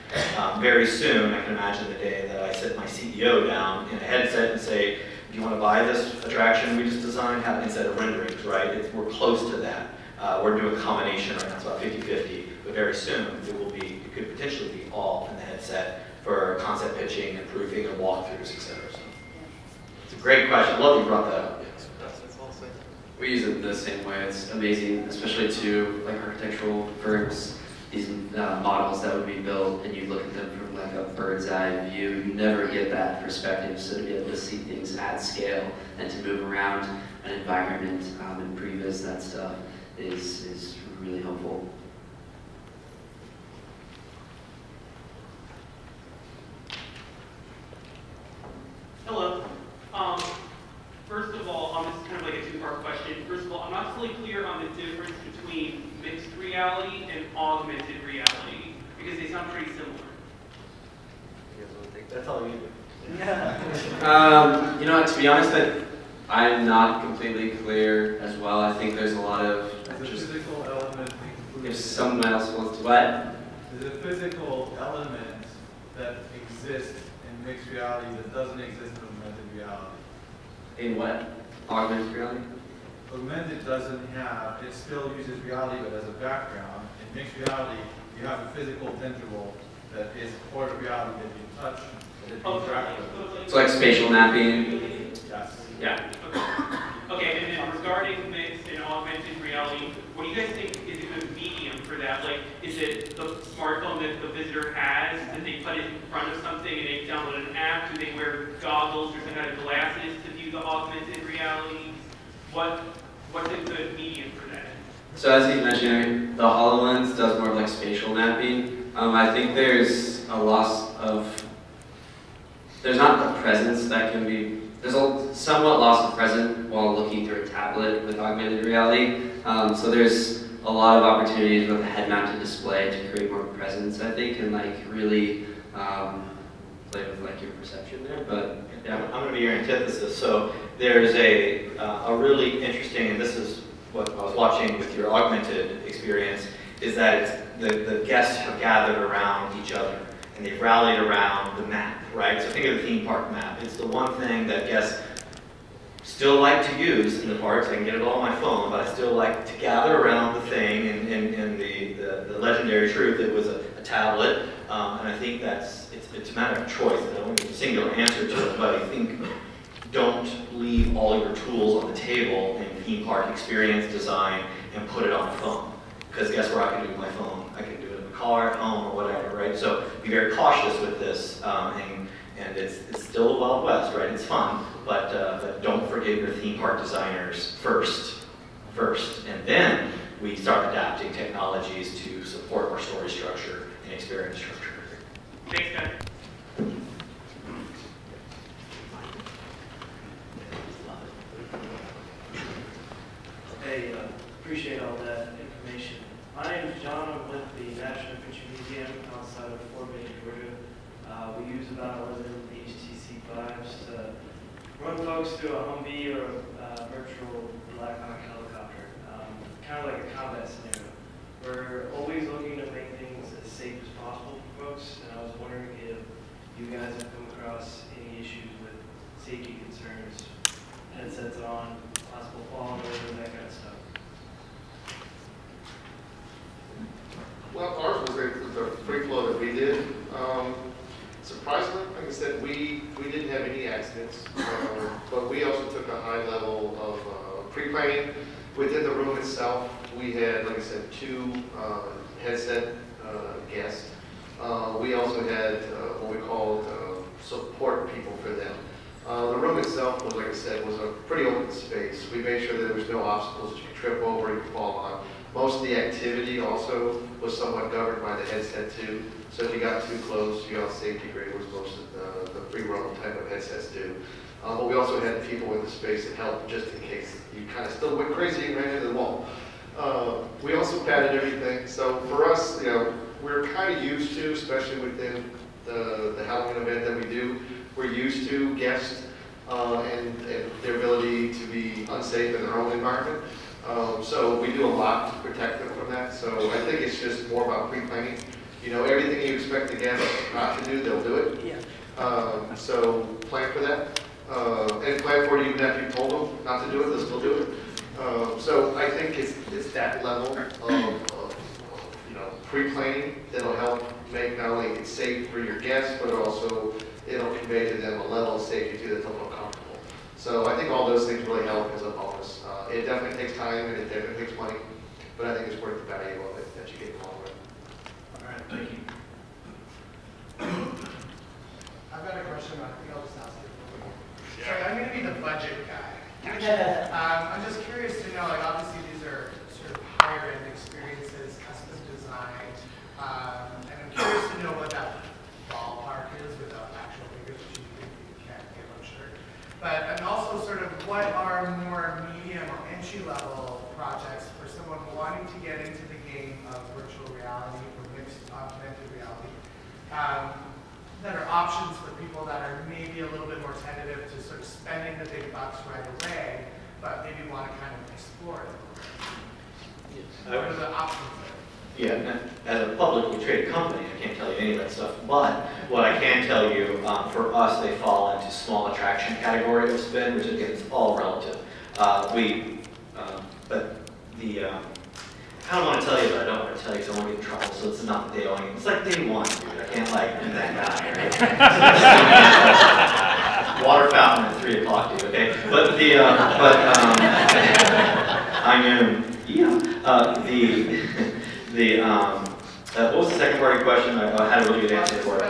Very soon, I can imagine the day that I sit my CEO down in a headset and say, do you want to buy this attraction we just designed? Have instead of renderings, right? We're close to that. We're doing a combination right now, it's about 50-50, but very soon it could potentially be all in the headset for concept pitching and proofing and walkthroughs, etc. So. It's a great question. I love you brought that up. We use it the same way. It's amazing, especially to like architectural firms. These models that would be built, and you look at them from like a bird's eye view. You never get that perspective. So to be able to see things at scale and to move around an environment and previs that stuff is really helpful. Hello. First of all, this is kind of like a two-part question. First of all, I'm not fully clear on the difference between mixed reality and augmented reality, because they sound pretty similar. That's all you do. You know what, to be honest, I'm not completely clear as well. I think there's a lot of Is a physical element included? if someone else wants to what? There's a physical element that exists in mixed reality that doesn't exist in augmented reality. In what? Augmented reality? Augmented doesn't have, it still uses reality but as a background. In mixed reality, you have a physical tangible that is part of reality that you touch, that you interact with. So like spatial mapping? Yes. Yeah. Okay, and then regarding mixed and augmented reality, what do you guys think is a good medium for that? Like, is it the smartphone that the visitor has, that they put it in front of something and they download an app? Do they wear goggles or some kind of glasses to view the augmented reality? What's a good medium for that? So as you mentioned, the HoloLens does more of like spatial mapping. I think there's a loss of, there's not the presence that can be, there's a somewhat loss of presence while looking through a tablet with augmented reality. So there's a lot of opportunities with a head-mounted display to create more presence, I think, and like really play with like your perception there. But Yeah, I'm going to be your antithesis. So there's a really interesting, and this is what I was watching with your augmented experience, is that the guests have gathered around each other and they've rallied around the map, right? So think of the theme park map. It's the one thing that guests still like to use in the parks. I can get it all on my phone, but I still like to gather around the thing, and the legendary truth, it was a tablet, and I think it's a matter of choice. I don't have a singular answer to it, but I think don't leave all your tools on the table in theme park experience design and put it on the phone. Because guess where I can do it with my phone? I can do it in the car, at home, or whatever, right? So be very cautious with this, and it's still the Wild West, right? It's fun, but don't forget your theme park designers first, and then we start adapting technologies to support our story structure and experience structure. Thanks, guys. Hey, appreciate all that information. My name is John. I'm with the National Picture Museum outside of Fort Benning, Georgia. We use about 11 HTC5s to run folks through a Humvee or a virtual Black Hawk helicopter, kind of like a combat scenario. We're always looking to make things as safe as possible for folks, and I was wondering if you guys have come across any issues with safety concerns, headsets on, possible falling over, that kind of stuff. Well, ours was the free flow that we did. Surprisingly, like I said, we didn't have any accidents, but we also took a high level of pre-planning. Within the room itself, we had, like I said, 2 headset guests. We also had what we called support people for them. The room itself was, like I said, was a pretty open space. We made sure that there was no obstacles that you could trip over, you could fall on. Most of the activity also was somewhat governed by the headset too. So if you got too close, you got safety grade, which most of the free roam type of headsets do. But we also had people in the space that helped just in case you kind of still went crazy and ran into the wall. We also padded everything. So for us, you know, we're kind of used to, especially within the Halloween event that we do, we're used to guests and their ability to be unsafe in their own environment. So we do a lot to protect them from that. So I think it's just more about pre-planning. You know, everything you expect the guests not to do, they'll do it. Yeah. So plan for that. And plan for it even after you told them not to do it, they'll still do it. So I think it's that level of you know, pre-planning that'll help make not only it safe for your guests, but also it'll convey to them a level of safety too that they'll feel comfortable. So I think all those things really help as a bonus. It definitely takes time and it definitely takes money, but I think it's worth the value of it that you get in the long run. All right, thank you. I've got a question about, I think I'll just ask it. Sorry, I'm going to be the budget guy. I'm just curious to know, like, obviously these are sort of higher end experiences, custom designed, and I'm curious to know what that ballpark is without actual figures, which you can't give, I'm sure. But, and also sort of what are more medium or entry level projects for someone wanting to get into the game of virtual reality or mixed augmented reality, that are options for people that are maybe a little bit more tentative to sort of spending the big bucks right away, but maybe want to kind of explore it. What are the options there? Yeah, as a publicly traded company, I can't tell you any of that stuff, but what I can tell you, for us, they fall into small attraction category of spend, which again is all relative. But the, I don't want to tell you, but I don't want to tell you because I want to get in trouble, so it's not day one. It's like day one, dude. I can't like be that guy, right? Water fountain at 3 o'clock, dude, okay? But the, I mean, yeah, what was the second part of your question? I had a really good answer for it.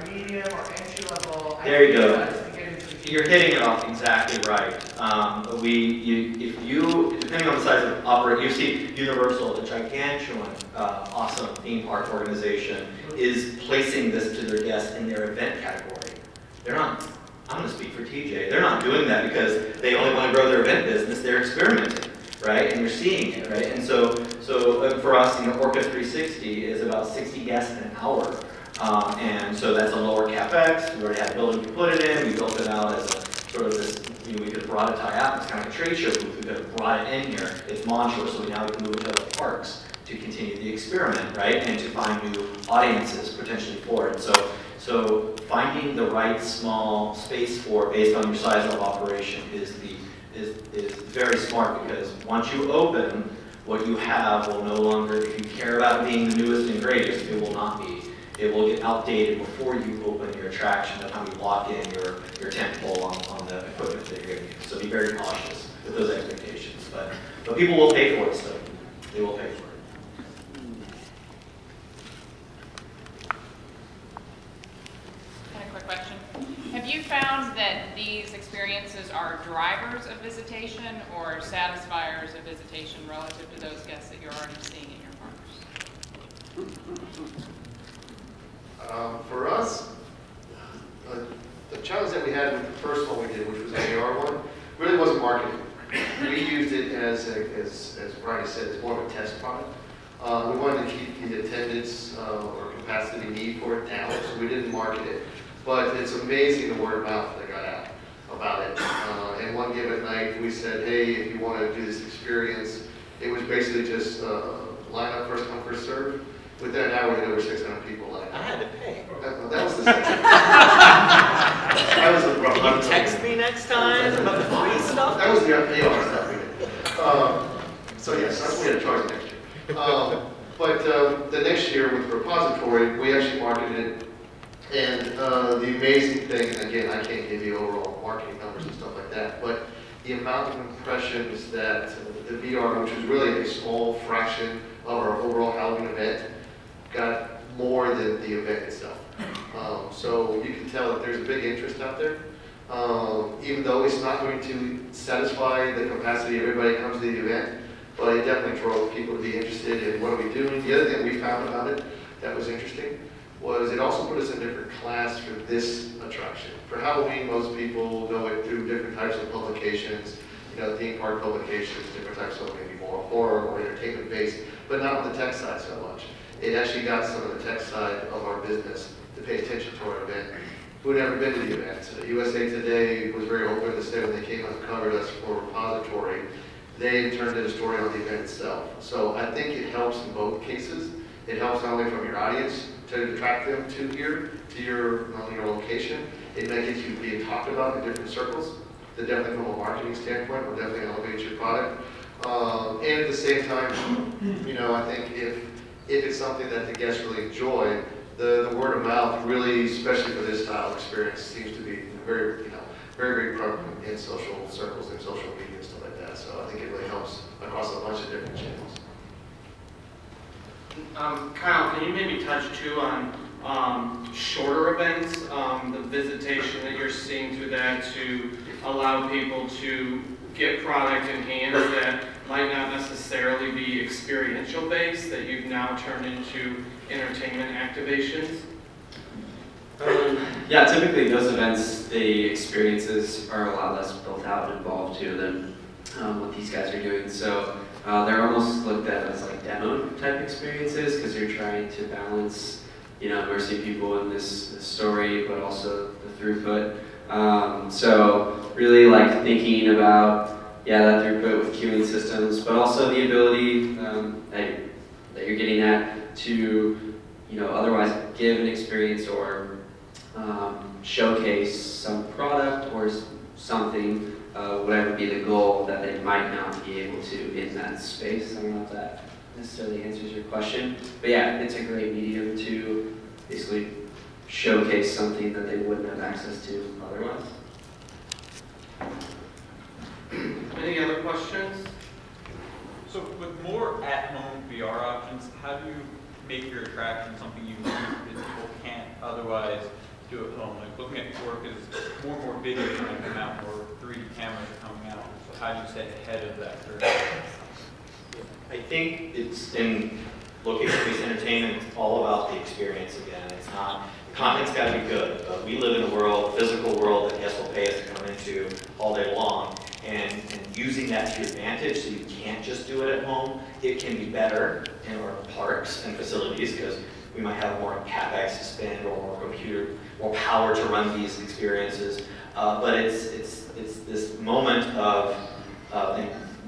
Medium or entry level. There you go. You're hitting it off exactly right. If you, depending on the size of operator, you see Universal, the gigantuan, awesome theme park organization, is placing this to their guests in their event category. They're not, I'm going to speak for TJ, they're not doing that because they only want to grow their event business, they're experimenting, right? And you're seeing it, right? And so for us, Orca 360 is about 60 guests in an hour. And so that's a lower capex. We already had a building to put it in. We built it out as a sort of this, we could have brought it to IAAPA. It's kind of like a trade show booth. We could have brought it in here. It's modular, so now we can move it to other parks to continue the experiment, right? And to find new audiences potentially for it. So finding the right small space for, based on your size of operation, is very smart, because once you open, what you have will no longer, if you care about it being the newest and greatest, it will not be. It will get outdated before you open your attraction, by the time you lock in your tent pole on the equipment that you're going to use. So be very cautious with those expectations. But people will pay for it still. They will pay for it. I had a quick question. Have you found that these experiences are drivers of visitation or satisfiers of visitation relative to those guests that you're already seeing in your parks? For us, the challenge that we had with the first one we did, which was the AR one, really wasn't marketing. We used it as Brian said, as more of a test product. We wanted to keep the attendance or capacity need for it down, so we didn't market it. But it's amazing the word of mouth that got out about it. And one given night, we said, hey, if you want to do this experience, it was basically just line up, first come, first serve. Within an hour, we had over 600 people lined up. I had to pay. That was the second. That was the rough. Can you text me next time about the free stuff? That was the AR stuff we did. So yes, we had to charge next year. But the next year with the repository, we actually marketed it. And the amazing thing, and again, I can't give you overall marketing numbers and stuff like that, but the amount of impressions that the VR, which was really a small fraction of our overall Halloween event, got more than the event itself. So you can tell that there's a big interest out there. Even though it's not going to satisfy the capacity of everybody that comes to the event, but it definitely drove people to be interested in what are we doing. The other thing we found about it that was interesting was it also put us in a different class for this attraction. For Halloween, most people know it through different types of publications, theme park publications, different types of maybe more horror or entertainment based, but not on the tech side so much. It actually got some of the tech side of our business to pay attention to our event. Who had never been to the event? USA Today was very open to say when they came and covered us for Repository, they turned in a story on the event itself. So I think it helps in both cases. It helps not only from your audience to attract them to here, to your location. It makes you be talked about in different circles. That definitely from a marketing standpoint will definitely elevate your product. And at the same time, I think if it's something that the guests really enjoy, the word of mouth really, especially for this style experience, seems to be very, very, very prevalent in social circles and social media and stuff like that. So I think it really helps across a bunch of different channels. Kyle, can you maybe touch too on shorter events, the visitation that you're seeing through that to allow people to get product in hands that might not necessarily be experiential based, that you've now turned into entertainment activations? Yeah, typically those events, the experiences are a lot less built out and involved too than what these guys are doing. So they're almost looked at as like demo type experiences because you're trying to balance, you know, immersing people in this story, but also the throughput. So really like thinking about, yeah, that throughput with queuing systems, but also the ability that you're getting at to, you know, otherwise give an experience or showcase some product or something, whatever be the goal that they might not be able to in that space. I don't know if that necessarily answers your question, but yeah, it's a great medium to basically showcase something that they wouldn't have access to otherwise. Any other questions? So with more at-home VR options, how do you make your attraction something unique that people can't otherwise do at home? Like looking at work is more and more video is going to come out, more 3D cameras are coming out. So how do you stay ahead of that curve? I think it's in location-based entertainment, it's all about the experience again. It's not, the content's got to be good. We live in a world, physical world that guests will pay us to come into all day long. And using that to your advantage so you can't just do it at home, it can be better in our parks and facilities because we might have more capex to spend or more power to run these experiences. But it's this moment of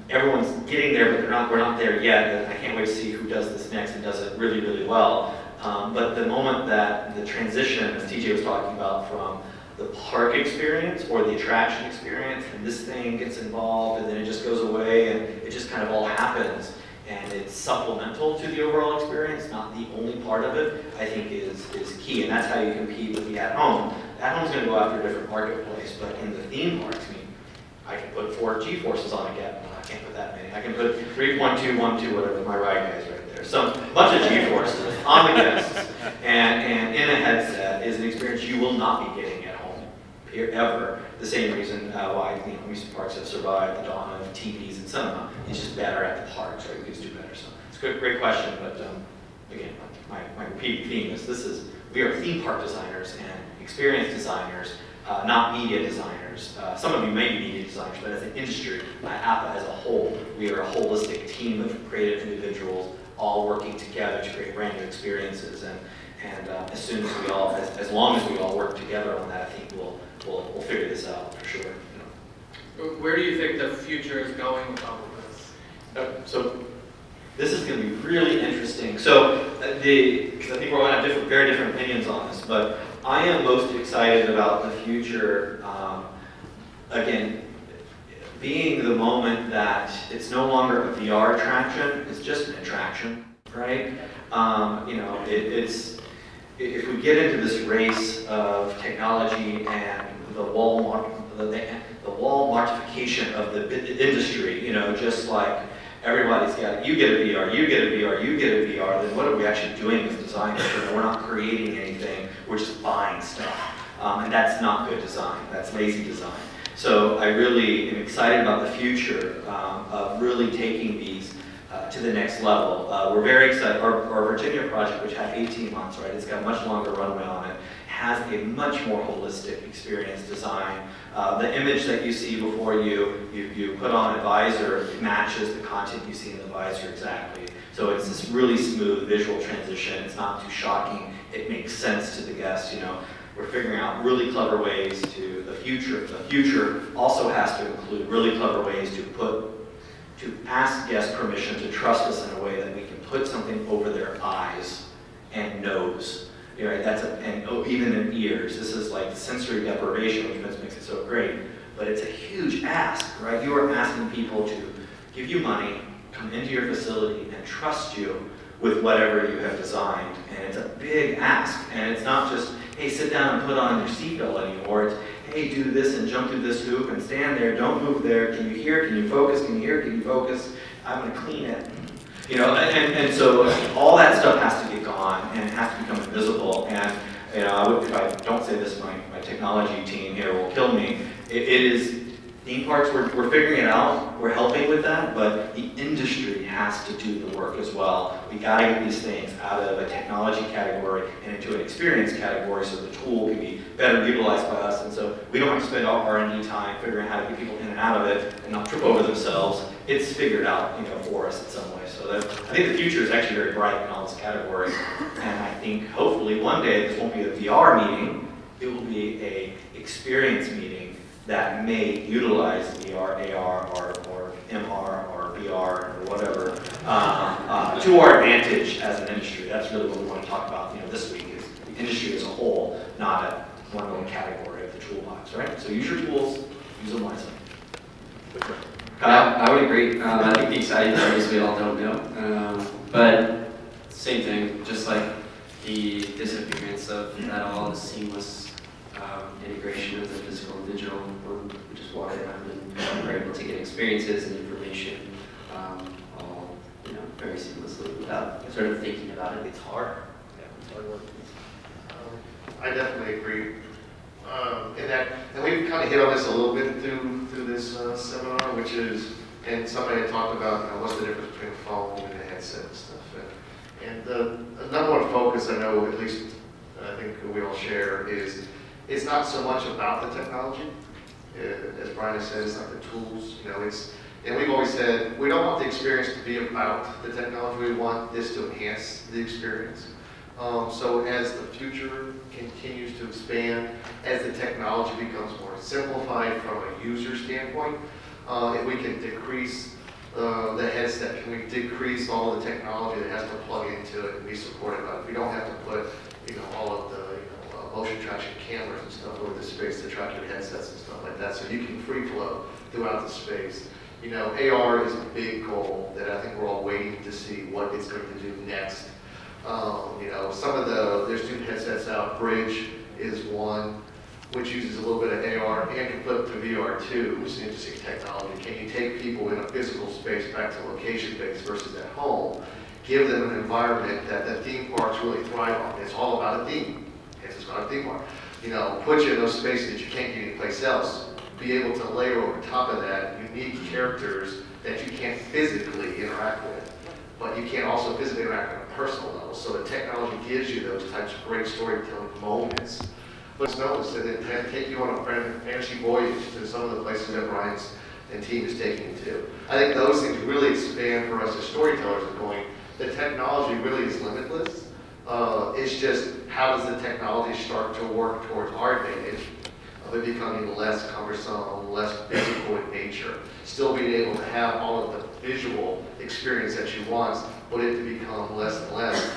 everyone's getting there, but we're not there yet. And I can't wait to see who does this next and does it really, really well. But the moment that the transition, as TJ was talking about, from the park experience or the attraction experience, and this thing gets involved, and then it just goes away, and it just kind of all happens, and it's supplemental to the overall experience, not the only part of it, I think is key, and that's how you compete with the at-home. At-home's going to go after a different marketplace, but in the theme parks, I mean, I can put 4 G-forces on again. No, I can't put that many. I can put 3.212, whatever, my ride guys right there. So a bunch of G-forces on the guests, and in a headset is an experience you will not be getting at home, ever. The same reason why amusement parks have survived the dawn of TVs and cinema. It's just better at the parks, right? We can just do better. So it's a great question, but again, my repeating theme is we are theme park designers and experience designers, not media designers. Some of you may be media designers, but as an industry, IAAPA as a whole, we are a holistic team of creative individuals all working together to create brand new experiences. And as soon as we all, as long as we all work together on that, I think we'll figure this out for sure. You know. Where do you think the future is going with all of this? So this is going to be really interesting. So because I think we're going to have very different opinions on this, but I am most excited about the future, again, being the moment that it's no longer a VR attraction, it's just an attraction, right? You know, if we get into this race of technology and the Walmartification of the industry, you know, just like everybody's got, you get a VR, you get a VR, you get a VR, then what are we actually doing as designers? You know, we're not creating anything, we're just buying stuff. And that's not good design, that's lazy design. So I really am excited about the future of really taking these to the next level. We're very excited. Our Virginia project, which had 18 months, right? It's got a much longer runway on it. Has a much more holistic experience design. The image that you see before you put on a visor, it matches the content you see in the visor exactly. So it's this really smooth visual transition. It's not too shocking. It makes sense to the guest. You know, we're figuring out really clever ways to the future. The future also has to include really clever ways to ask guests permission to trust us in a way that we can put something over their eyes and nose. Right? Even in ears. This is like sensory deprivation, which makes it so great. But it's a huge ask, right? You are asking people to give you money, come into your facility, and trust you with whatever you have designed. And it's a big ask. And it's not just hey, sit down and put on your seatbelt anymore. It's, hey, do this and jump through this hoop and stand there, don't move there. Can you hear? Can you focus? Can you hear? Can you focus? I'm going to clean it. You know, and so all that stuff has to get gone and it has to become invisible. And you know, if I don't say this, my technology team here will kill me. It is theme parks, we're figuring it out, we're helping with that, but the industry has to do the work as well. We gotta get these things out of a technology category and into an experience category so the tool can be better utilized by us, and so we don't have to spend our R&D time figuring out how to get people in and out of it and not trip over themselves. It's figured out, you know, for us in some way. So that, I think the future is actually very bright in all this category, and I think hopefully one day this won't be a VR meeting, it will be a experience meeting that may utilize VR, AR, or MR, or VR, or whatever, to our advantage as an industry. That's really what we want to talk about, you know, this week, is the industry as a whole, not at one little category of the toolbox, right? So use your tools, use them wisely. I would agree. I think the exciting part is we all don't know, but same thing, just like the disappearance of that all, the seamless integration of the physical and digital, we just walk around and we're able to get experiences and information all, you know, very seamlessly without sort of thinking about it. It's hard. Yeah, it's hard work. I definitely agree. And we've kind of hit on this a little bit through this seminar, which is, and somebody had talked about, you know, what's the difference between a phone and a headset and stuff. And the number one focus I know, at least I think we all share, is it's not so much about the technology. As Brian has said, it's not the tools. You know, and we've always said we don't want the experience to be about the technology. We want this to enhance the experience. So as the future continues to expand, as the technology becomes more simplified from a user standpoint, if we can decrease the headset, can we decrease all of the technology that has to plug into it and be supported by it? If we don't have to put, you know, all of the motion traction cameras and stuff over the space to track your headsets and stuff like that, so you can free flow throughout the space. You know, AR is a big goal that I think we're all waiting to see what it's going to do next. You know, there's new headsets out. Bridge is one, which uses a little bit of AR and can flip to VR too, which is interesting technology. Can you take people in a physical space back to location-based versus at home, give them an environment that the theme parks really thrive on? It's all about a theme. It's not a theme park. You know, put you in those spaces that you can't get anyplace else. Be able to layer over top of that unique characters that you can't physically interact with, but you can't also physically interact on a personal level. So the technology gives you those types of great storytelling moments. But notice that it can take you on a fantasy voyage to some of the places that Brian's and team is taking you to. I think those things really expand for us as storytellers of going, the technology really is limitless. It's just how does the technology start to work towards our advantage of it becoming less cumbersome, less physical in nature, still being able to have all of the visual experience that you want, but it to become less and less,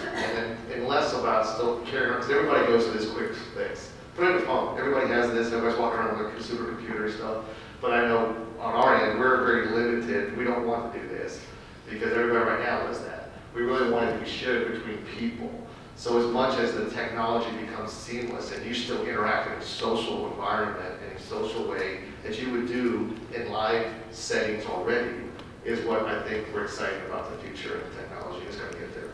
and less about still carrying on, because everybody goes to this quick fix. Put it in the phone. Everybody has this. Everybody's walking around with a supercomputer and stuff. But I know on our end, we're very limited. We don't want to do this because everybody right now does that. We really want it to be shared between people. So as much as the technology becomes seamless and you still interact in a social environment in a social way that you would do in live settings already, is what I think we're excited about the future of technology is going to get there.